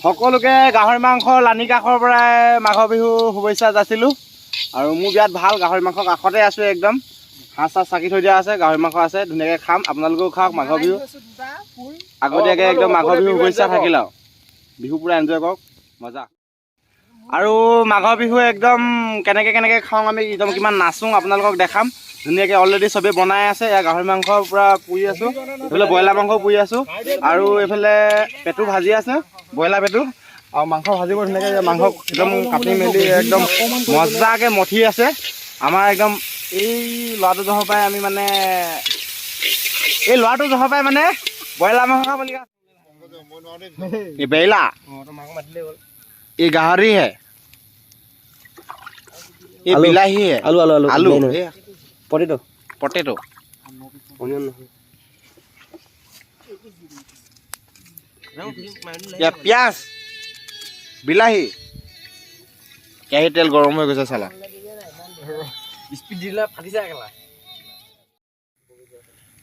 সকলোকে গাহৰি মাংসৰ লানি কাষৰ পৰাই মাঘৰ বিহু শুভেচ্ছা যাচিলোঁ। আৰু মোৰ বিয়াত ভাল গাহৰি মাংস কাষতে আছোঁ একদম। হাঁহ চাহ চাকি থৈ দিয়া আছে, গাহৰি মাংস আছে, ধুনীয়াকৈ খাম। আপোনালোকেও খাওক মাঘৰ বিহু আগতীয়াকৈ একদম মাঘৰ বিহু শুভেচ্ছা থাকিল আৰু বিহু পুৰা এনজয় কৰক, মজা। আৰু মাঘৰ বিহু একদম কেনেকৈ খাওঁ আমি একদম কিমান নাচোঁ আপোনালোকক দেখাম। ধুনীয়াকৈ অলৰেডি চবেই বনাই আছে। এয়া গাহৰি মাংস পূৰা পুৰি আছোঁ, এইফালে ব্ৰইলাৰ মাংস পুৰি আছোঁ, আৰু এইফালে পেটু ভাজি আছে, ব্ৰইলাৰ পেটু। আৰু মাংস ভাজিব ধুনীয়াকৈ মাংস একদম কাটি মেলি একদম মজাকৈ মঠি আছে। আমাৰ একদম এই ল'ৰাটো জহৰ পৰাই আমি মানে ব্ৰইলাৰ মাংস খাব লগা এই বেইলা এই গাহৰি হে এই বিলাহী হে আলু পটেটো পিঁয়াজ বিলাহী কেৰাহী তেল গৰম হৈ গৈছে চালা।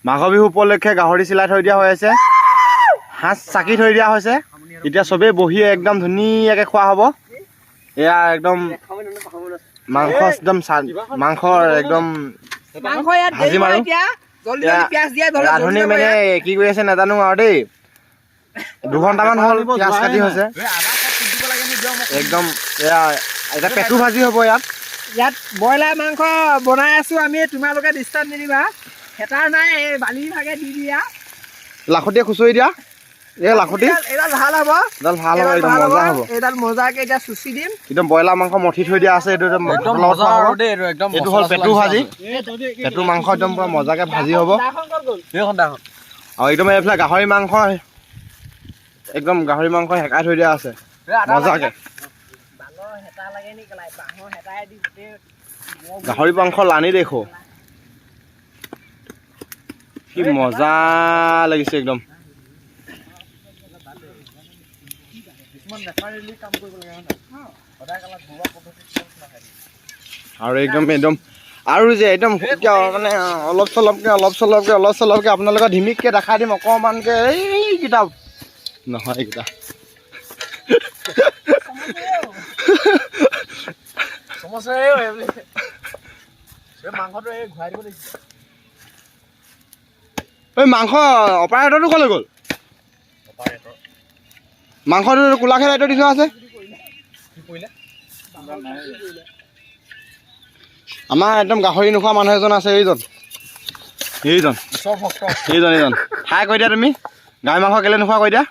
মাঘৰ বিহু উপলক্ষে গাহৰি চিলাই থৈ দিয়া হৈ আছে, সাঁজ চাকি থৈ দিয়া হৈছে। এতিয়া চবেই বহি একদম ধুনীয়াকৈ খোৱা হ'ব। এয়া একদম মাংস একদম মাংসৰ একদম ভাজি মাৰো। ৰান্ধনি মানে কি কৰি আছে নাজানো আৰু দেই। 2 ঘণ্টামান হ'ল পিঁয়াজ কাটি হৈছে একদম। এয়া এতিয়া পেটু ভাজি হ'ব। ইয়াত ব্ৰইলাৰ মাংস বনাই আছো আমি, তোমালোকে ডিষ্টাৰ্ব নিদিবা। হেতাৰ নাই, এই বালি ভাগে দি দিয়া, লাখুটিয়ে খুচৰি দিয়া। এই লাখুটি এইডাল ভাল হ'ব, একদম মজা হ'ব। এইডাল মজাকে এতিয়া চুচি দিম। একদম ব্ৰইলাৰ মাংস মঠি থৈ দিয়া আছে। এইটো এইটো হ'ল পেটু ভাজি। পেটু মাংস একদম পুৰা মজাকে ভাজি হ'ব। আৰু একদম এইফালে গাহৰি মাংস একদম সেকাই থৈ দিয়া আছে মজাকে। গাহৰি মাংস লানি দেখো কি মজা লাগিছে একদম। আৰু একদম আৰু যে একদম মানে অলপ চলপকে আপোনালোকক ধিমিককে দেখাই দিম অকণমানকে। এইকেইটা নহয়, এইকেইটা মাংস অপাৰেটৰটো ক'লৈ গ'ল? মাংসটো কোলাখে লাইটৰ দি থোৱা আছে। আমাৰ একদম গাহৰি নোখোৱা মানুহ এজন আছে, এইজন খাই কৈ দিয়া। তুমি গাহৰি মাংস কেলে নোখোৱা কৈ দিয়া।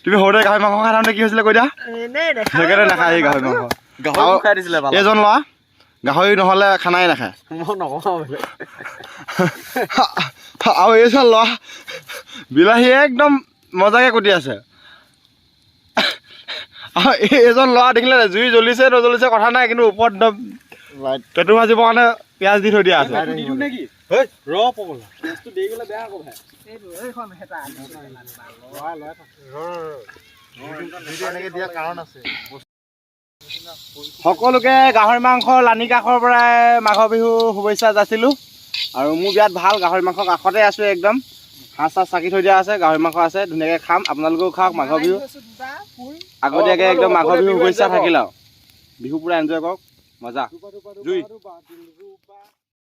তুমি সৰুতে গাহৰি মাংস খাই থাকোঁতে কি হৈছিলে কৈ দিয়া। সেইকাৰণে নাখায় এই গাহৰি মাংস। এইজন ল'ৰা গাহৰি নহ'লে খানাই নাখায়। আৰু এইজন ল'ৰা বিলাহী একদম মজাকে কুটি আছে। আৰু এইজন ল'ৰা দেখিলে জুই জ্বলিছে নজ্বলিছে কথা নাই, কিন্তু ওপৰত একদম পেটু ভাজিবৰ কাৰণে পিঁয়াজ দি থৈ দিয়া আছে। সকলোকে গাহৰি মাংসৰ লানি কাষৰ পৰাই মাঘৰ বিহু শুভেচ্ছা যাচিলোঁ। আৰু মোৰ বিয়াত ভাল গাহৰি মাংস কাষতে আছোঁ একদম। হাঁহ চাহ চাকি থৈ দিয়া আছে, গাহৰি মাংস আছে, ধুনীয়াকৈ খাম। আপোনালোকেও খাওক মাঘৰ বিহু আগতীয়াকৈ একদম মাঘৰ বিহু শুভেচ্ছা থাকিল আৰু বিহু পুৰা এনজয় কৰক, মজা।